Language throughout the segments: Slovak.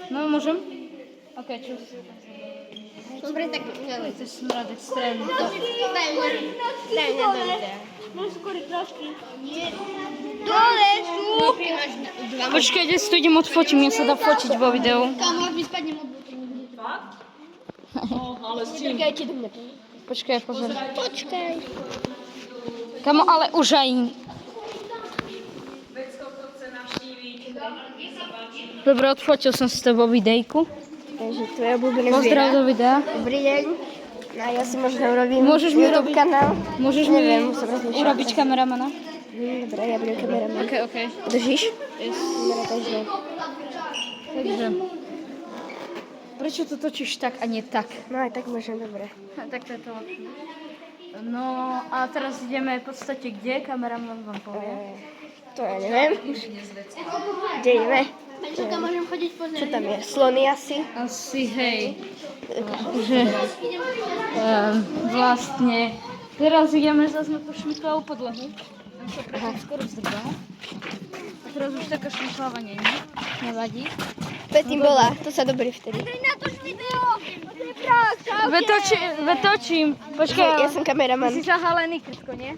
No, môžem? OK, čus. Dobre, tak... To je smrad extrémny. Daj mňa do videa. Máš skôr trošky. Dole sú! Počkaj, kde si to idem odfotiť, mne sa dá fotiť vo videu. Kámo, ak mi spadnem od botu. Ale s čím? Čakajte do mňa. Počkaj, pozor. Počkaj. Kamo, ale už aj... Dobre, odfotil som si to vo videjku. Takže tu je obľúbený Pozdrav do videa. Dobrý deň. No ja si možno urobím Môžeš mi YouTube robiť- kanál. Môžeš mi Neviem, musím rozmýšľať. urobiť kameramana? Dobre, ja budem kameraman. OK. Držíš? Yes. Dobre, takže. Takže... Prečo to točíš tak a nie tak? No aj tak môžem, dobre. Tak to je to lepšie. No a teraz ideme v podstate kde? Kameraman vám povie. To ja neviem. Kde ideme? Pančuka, môžem chodiť pozrieť. Čo tam je? Slony asi? Asi hej. Že vlastne teraz ideme zase na tú šmyklavú podlahu. Tam sa predtým skoro zdrbalo. A teraz už taká šmyklavá nie je. Nevadí. Predtým bola, to sa dobrý vtedy. Natoč video! To je prank, čau. Vetočím. Počkaj, Ja som kameraman. si zahalený, Krtko, nie?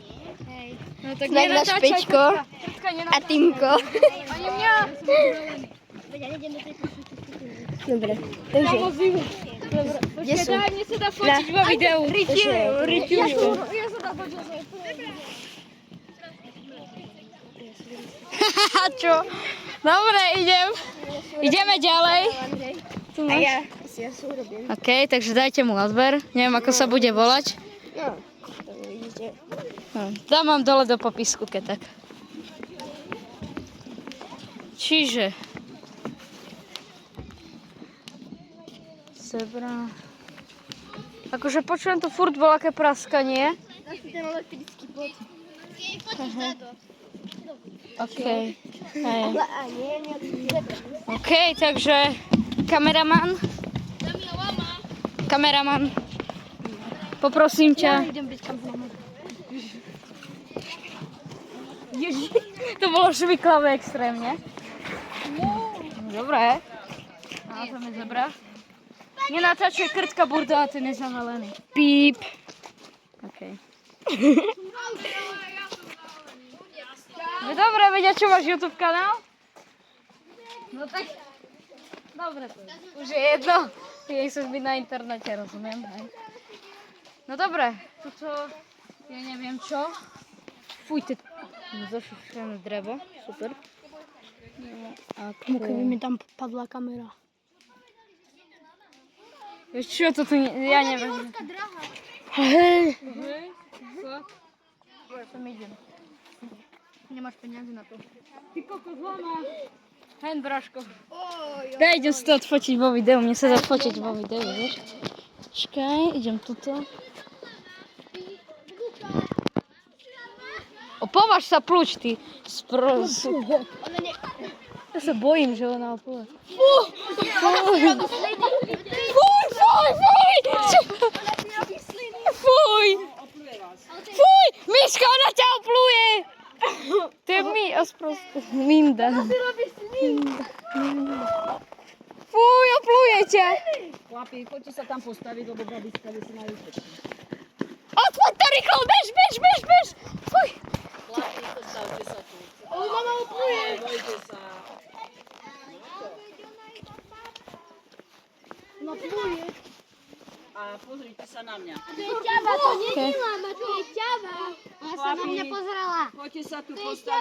Hej. No tak Znak na nenatáčaj, špečko. Krtka, A nenatáčaj. Týmko. Ani mňa. Veď ja nejdem do tej počítačky. Dobre, takže. Dobre, Kde počkaj, sú? daj, mne sa dá fotiť vo videu. Riťuško. Ja sa dá fotiť. Haha, čo? Dobre, ideme ďalej. Tu A máš. ja si urobím. OK, takže dajte mu odber. Neviem, ako sa bude volať. No, to vidíte. Dám vám dole do popisku, keď tak. Čiže... Zebra... Akože počujem tu furt voľaké praskanie. Dáš mi ten elektrický bod. Fotíš na to. OK. Hej. A nie, OK, takže kameraman. Kameraman. Poprosím ťa. Idem byť kameraman. Ježi, to bolo šviklavé extrémne. Dobre. A tam je zebra. Nenatáčaj Krtka Burda a ten je zavalený. Píp. OK. No dobre, vedia, čo máš YouTube kanál? No tak... Dobre to je. Už je jedno. Ty chceš byť na internete, rozumiem. Hej. No dobre, toto... Ja neviem čo. Fujte. Zašušené drevo. Super. No, a Keby mi tam padla kamera. Vieš čo to tu... Ja neviem. Drahá. Hej. Hej. Tam idem. Nemáš peniaze na to. Ty kokos, lama. Hen, Braško. Daj, idem si to odfotiť vo videu. Mne sa dá fotiť vo videu, vieš? Čakaj, idem tuto. Považ sa plúč, ty. Ja sa bojím, že ona oplúva. Fuj! Fuj! Fuj! Miška, ona ťa opluje! To je mi asprosto. Minda. Fuj, opluje ťa! Chlapi, poďte sa tam postaviť, lebo babička by si majú ísť. Odfoď to rýchlo, bež! Fuj! Chlapi, postavte sa tu. Mama opluje. Bojte sa. No pluje. A pozrite sa na mňa. To je ťava, to nie je lama, to je ťava. Ona sa na mňa pozerala. Poďte sa tu postaviť.